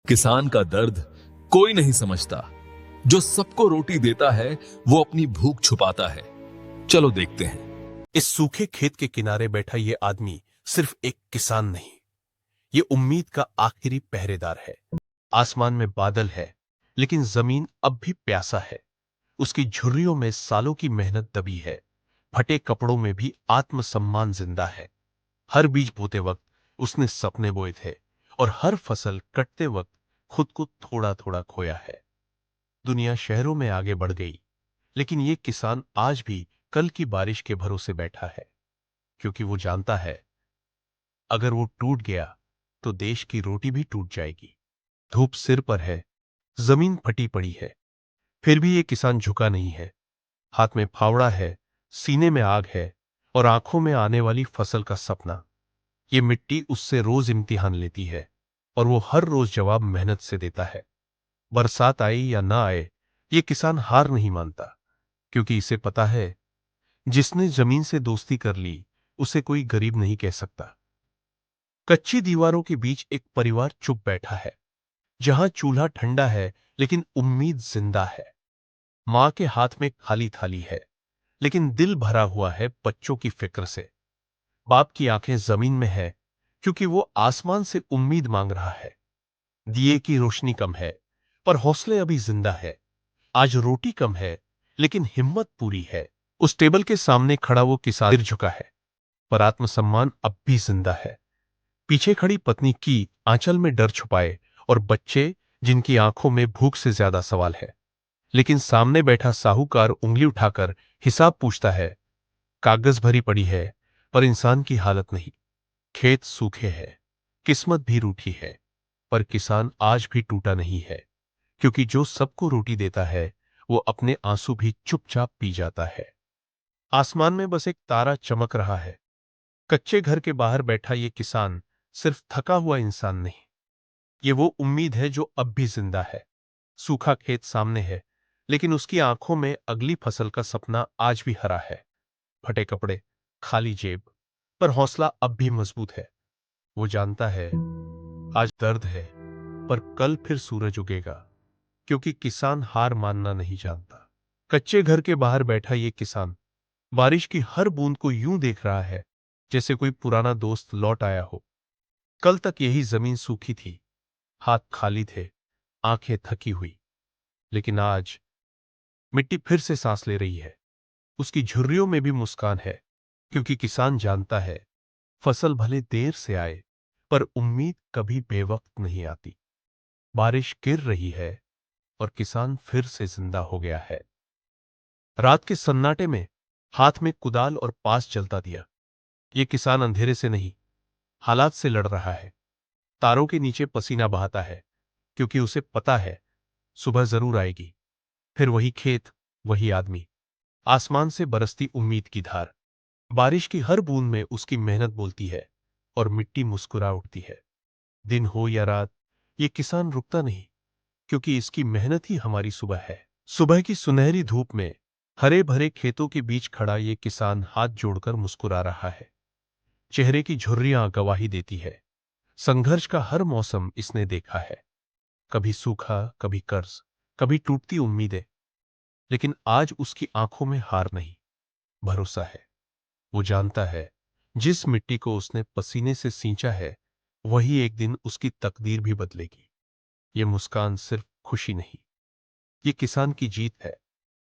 किसान का दर्द कोई नहीं समझता। जो सबको रोटी देता है वो अपनी भूख छुपाता है। चलो देखते हैं। इस सूखे खेत के किनारे बैठा ये आदमी सिर्फ एक किसान नहीं, ये उम्मीद का आखिरी पहरेदार है। आसमान में बादल है, लेकिन जमीन अब भी प्यासा है। उसकी झुर्रियों में सालों की मेहनत दबी है। फटे कपड़ों में भी आत्मसम्मान जिंदा है। हर बीज बोते वक्त उसने सपने बोए थे, और हर फसल कटते वक्त खुद को थोड़ा थोड़ा खोया है। दुनिया शहरों में आगे बढ़ गई, लेकिन ये किसान आज भी कल की बारिश के भरोसे बैठा है, क्योंकि वो जानता है अगर वो टूट गया तो देश की रोटी भी टूट जाएगी। धूप सिर पर है, जमीन फटी पड़ी है, फिर भी ये किसान झुका नहीं है। हाथ में फावड़ा है, सीने में आग है, और आंखों में आने वाली फसल का सपना। ये मिट्टी उससे रोज इम्तिहान लेती है, और वो हर रोज जवाब मेहनत से देता है। बरसात आए या ना आए, ये किसान हार नहीं मानता, क्योंकि इसे पता है जिसने जमीन से दोस्ती कर ली उसे कोई गरीब नहीं कह सकता। कच्ची दीवारों के बीच एक परिवार चुप बैठा है, जहां चूल्हा ठंडा है लेकिन उम्मीद जिंदा है। मां के हाथ में खाली थाली है, लेकिन दिल भरा हुआ है बच्चों की फिक्र से। बाप की आंखें जमीन में है, क्योंकि वो आसमान से उम्मीद मांग रहा है। दिए की रोशनी कम है, पर हौसले अभी जिंदा है। आज रोटी कम है, लेकिन हिम्मत पूरी है। उस टेबल के सामने खड़ा वो किसान सिर झुका है, पर आत्मसम्मान अब भी जिंदा है। पीछे खड़ी पत्नी की आंचल में डर छुपाए, और बच्चे जिनकी आंखों में भूख से ज्यादा सवाल है। लेकिन सामने बैठा साहूकार उंगली उठाकर हिसाब पूछता है। कागज भरी पड़ी है, पर इंसान की हालत नहीं। खेत सूखे हैं, किस्मत भी रूठी है, पर किसान आज भी टूटा नहीं है, क्योंकि जो सबको रोटी देता है वो अपने आंसू भी चुपचाप पी जाता है। आसमान में बस एक तारा चमक रहा है। कच्चे घर के बाहर बैठा ये किसान सिर्फ थका हुआ इंसान नहीं, ये वो उम्मीद है जो अब भी जिंदा है। सूखा खेत सामने है, लेकिन उसकी आंखों में अगली फसल का सपना आज भी हरा है। फटे कपड़े, खाली जेब, पर हौसला अब भी मजबूत है। वो जानता है आज दर्द है, पर कल फिर सूरज उगेगा, क्योंकि किसान हार मानना नहीं जानता। कच्चे घर के बाहर बैठा ये किसान बारिश की हर बूंद को यूं देख रहा है, जैसे कोई पुराना दोस्त लौट आया हो। कल तक यही जमीन सूखी थी, हाथ खाली थे, आंखें थकी हुई, लेकिन आज मिट्टी फिर से सांस ले रही है। उसकी झुर्रियों में भी मुस्कान है, क्योंकि किसान जानता है फसल भले देर से आए, पर उम्मीद कभी बेवक्त नहीं आती। बारिश गिर रही है, और किसान फिर से जिंदा हो गया है। रात के सन्नाटे में हाथ में कुदाल और पास जलता दिया। ये किसान अंधेरे से नहीं, हालात से लड़ रहा है। तारों के नीचे पसीना बहाता है, क्योंकि उसे पता है सुबह जरूर आएगी। फिर वही खेत, वही आदमी, आसमान से बरसती उम्मीद की धार। बारिश की हर बूंद में उसकी मेहनत बोलती है, और मिट्टी मुस्कुरा उठती है। दिन हो या रात, ये किसान रुकता नहीं, क्योंकि इसकी मेहनत ही हमारी सुबह है। सुबह की सुनहरी धूप में हरे भरे खेतों के बीच खड़ा ये किसान हाथ जोड़कर मुस्कुरा रहा है। चेहरे की झुर्रियां गवाही देती है, संघर्ष का हर मौसम इसने देखा है। कभी सूखा, कभी कर्ज, कभी टूटती उम्मीदें, लेकिन आज उसकी आंखों में हार नहीं, भरोसा है। वो जानता है जिस मिट्टी को उसने पसीने से सींचा है, वही एक दिन उसकी तकदीर भी बदलेगी। ये मुस्कान सिर्फ खुशी नहीं, ये किसान की जीत है।